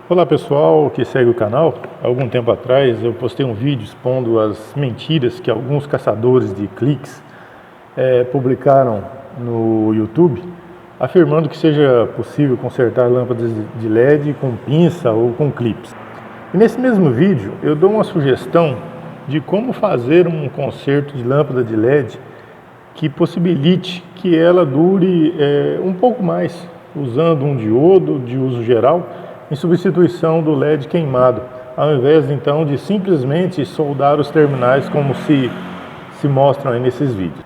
Olá pessoal que segue o canal. Há algum tempo atrás eu postei um vídeo expondo as mentiras que alguns caçadores de cliques publicaram no YouTube, afirmando que seja possível consertar lâmpadas de LED com pinça ou com clips. E nesse mesmo vídeo eu dou uma sugestão de como fazer um conserto de lâmpada de LED que possibilite que ela dure um pouco mais, usando um diodo de uso geral em substituição do LED queimado, ao invés então de simplesmente soldar os terminais como se mostram aí nesses vídeos.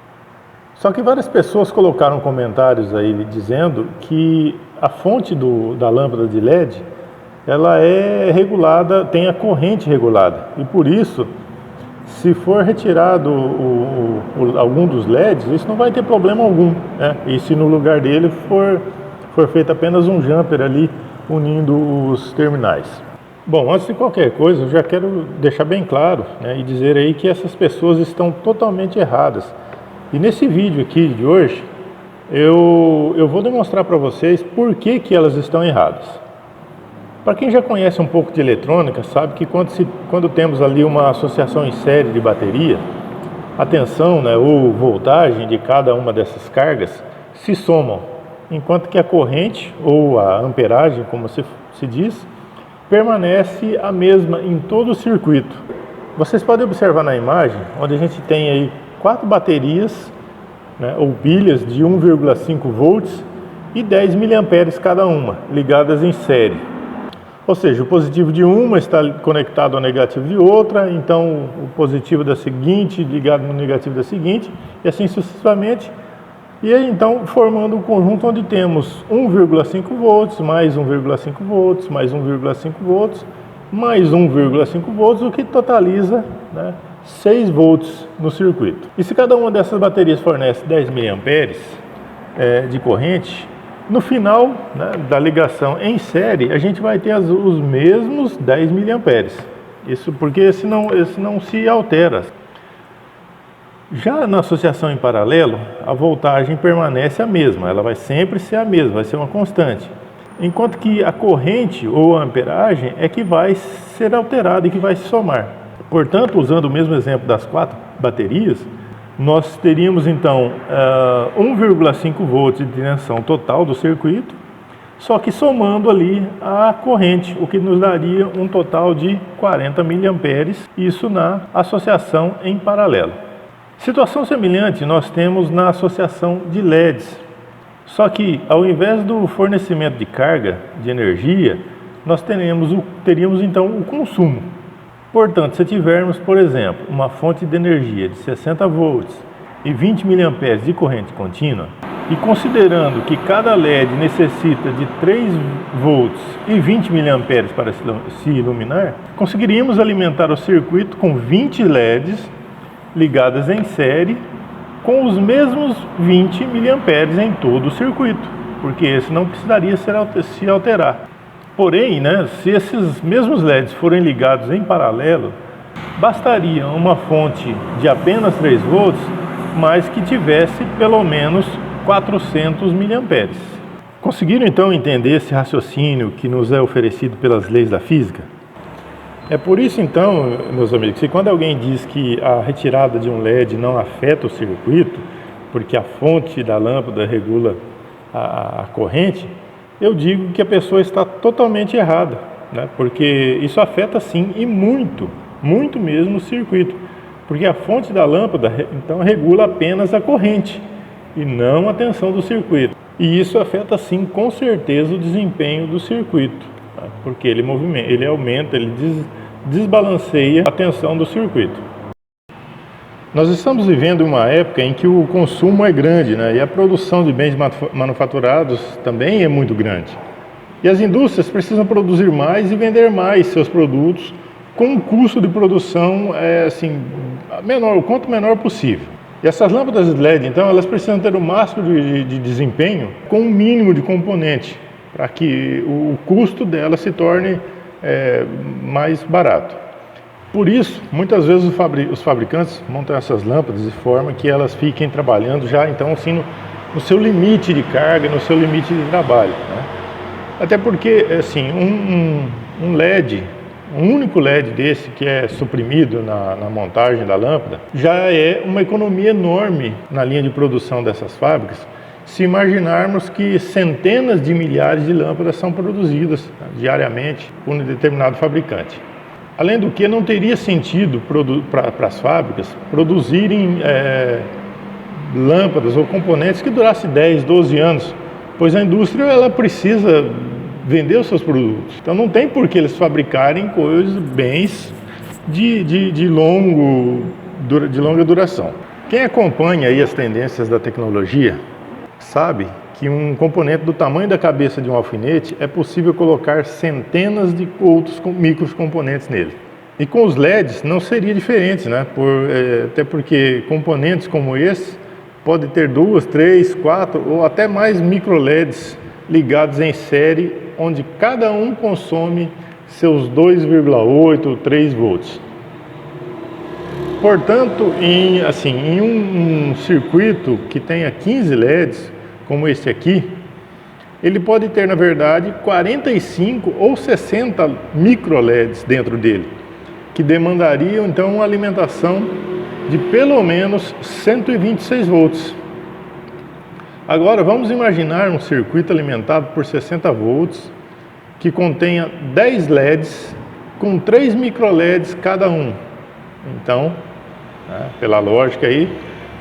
Só que várias pessoas colocaram comentários aí dizendo que a fonte da lâmpada de LED ela é regulada, tem a corrente regulada, e por isso, se for retirado algum dos LEDs, isso não vai ter problema algum, né? E se no lugar dele for feito apenas um jumper ali unindo os terminais. Bom, antes de qualquer coisa, eu já quero deixar bem claro, né, e dizer aí que essas pessoas estão totalmente erradas. E nesse vídeo aqui de hoje, eu vou demonstrar para vocês por que elas estão erradas. Para quem já conhece um pouco de eletrônica, sabe que quando temos ali uma associação em série de bateria, a tensão, né, ou voltagem de cada uma dessas cargas se somam, enquanto que a corrente, ou a amperagem, como se diz, permanece a mesma em todo o circuito. Vocês podem observar na imagem, onde a gente tem aí 4 baterias, né, ou pilhas de 1,5 volts e 10 miliamperes cada uma, ligadas em série. Ou seja, o positivo de uma está conectado ao negativo de outra, então o positivo da seguinte ligado no negativo da seguinte, e assim sucessivamente. E aí, então, formando um conjunto onde temos 1,5 volts, mais 1,5 volts, mais 1,5 volts, mais 1,5 volts, o que totaliza, né, 6 volts no circuito. E se cada uma dessas baterias fornece 10 miliamperes de corrente, no final, né, da ligação em série, a gente vai ter os mesmos 10 miliamperes. Isso porque esse não se altera. Já na associação em paralelo, a voltagem permanece a mesma, ela vai sempre ser a mesma, vai ser uma constante. Enquanto que a corrente ou a amperagem é que vai ser alterada e que vai se somar. Portanto, usando o mesmo exemplo das 4 baterias, nós teríamos então 1,5 volts de tensão total do circuito, só que somando ali a corrente, o que nos daria um total de 40 miliamperes, isso na associação em paralelo. Situação semelhante nós temos na associação de LEDs, só que ao invés do fornecimento de carga de energia, nós teríamos então o consumo. Portanto, se tivermos, por exemplo, uma fonte de energia de 60 volts e 20 miliamperes de corrente contínua, e considerando que cada LED necessita de 3 volts e 20 miliamperes para se iluminar, conseguiríamos alimentar o circuito com 20 LEDs ligadas em série com os mesmos 20 miliamperes em todo o circuito, porque esse não precisaria se alterar. Porém, né, se esses mesmos LEDs forem ligados em paralelo, bastaria uma fonte de apenas 3 volts, mas que tivesse pelo menos 400 miliamperes. Conseguiram então entender esse raciocínio que nos é oferecido pelas leis da física? É por isso então, meus amigos, que quando alguém diz que a retirada de um LED não afeta o circuito, porque a fonte da lâmpada regula a corrente, eu digo que a pessoa está totalmente errada, né? Porque isso afeta sim, e muito, muito mesmo o circuito, porque a fonte da lâmpada então regula apenas a corrente e não a tensão do circuito. E isso afeta sim, com certeza, o desempenho do circuito, tá? Porque ele aumenta, ele desbalanceia a tensão do circuito. Nós estamos vivendo uma época em que o consumo é grande, né? E a produção de bens manufaturados também é muito grande. E as indústrias precisam produzir mais e vender mais seus produtos com um custo de produção o quanto menor possível. E essas lâmpadas de LED, então, elas precisam ter o máximo de desempenho com um mínimo de componente, para que o custo dela se torne mais barato. Por isso, muitas vezes os fabricantes montam essas lâmpadas de forma que elas fiquem trabalhando já então assim no seu limite de carga, no seu limite de trabalho, né? Até porque assim, um LED, um único LED desse que é suprimido na montagem da lâmpada, já é uma economia enorme na linha de produção dessas fábricas, se imaginarmos que centenas de milhares de lâmpadas são produzidas diariamente por um determinado fabricante. Além do que, não teria sentido para as fábricas produzirem lâmpadas ou componentes que durassem 10, 12 anos, pois a indústria ela precisa vender os seus produtos. Então não tem por que eles fabricarem bens de longa duração. Quem acompanha aí as tendências da tecnologia sabe que um componente do tamanho da cabeça de um alfinete é possível colocar centenas de outros microcomponentes nele. E com os LEDs não seria diferente, né? Até porque componentes como esse podem ter 2, 3, 4 ou até mais micro LEDs ligados em série, onde cada um consome seus 2,8, 3 volts. Portanto, em um circuito que tenha 15 LEDs, como este aqui, ele pode ter, na verdade, 45 ou 60 micro LEDs dentro dele, que demandariam, então, uma alimentação de pelo menos 126 volts. Agora, vamos imaginar um circuito alimentado por 60 volts, que contenha 10 LEDs, com 3 micro LEDs cada um. Então, pela lógica aí,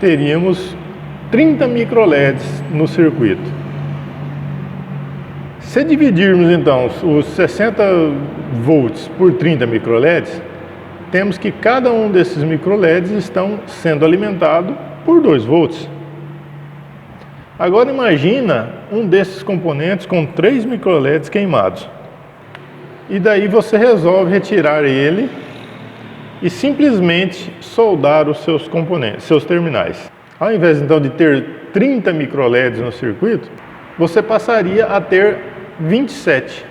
teríamos 30 micro LEDs no circuito. Se dividirmos então os 60 volts por 30 micro LEDs, temos que cada um desses micro LEDs estão sendo alimentado por 2 volts. Agora imagina um desses componentes com 3 micro LEDs queimados. E daí você resolve retirar ele e simplesmente soldar os seus componentes, seus terminais. Ao invés então de ter 30 micro LEDs no circuito, você passaria a ter 27.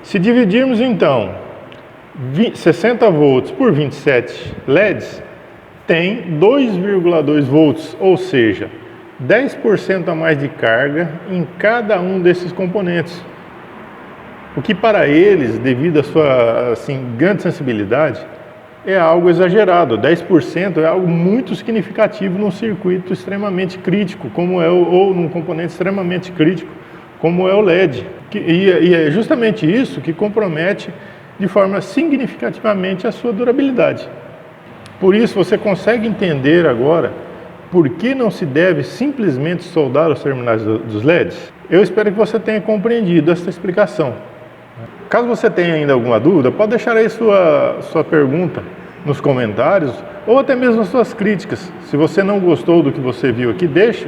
Se dividirmos então 60 volts por 27 LEDs, tem 2,2 volts, ou seja, 10% a mais de carga em cada um desses componentes. O que para eles, devido à sua grande sensibilidade, é algo exagerado. 10% é algo muito significativo num circuito extremamente crítico, ou num componente extremamente crítico, como é o LED. E é justamente isso que compromete de forma significativamente a sua durabilidade. Por isso, você consegue entender agora por que não se deve simplesmente soldar os terminais dos LEDs? Eu espero que você tenha compreendido essa explicação. Caso você tenha ainda alguma dúvida, pode deixar aí sua pergunta nos comentários ou até mesmo as suas críticas. Se você não gostou do que você viu aqui, deixe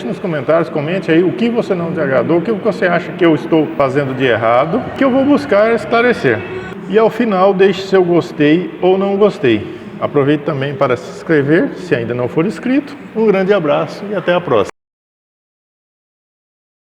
nos comentários, comente aí o que você não te agradou, o que você acha que eu estou fazendo de errado, que eu vou buscar esclarecer. E ao final, deixe seu gostei ou não gostei. Aproveite também para se inscrever, se ainda não for inscrito. Um grande abraço e até a próxima.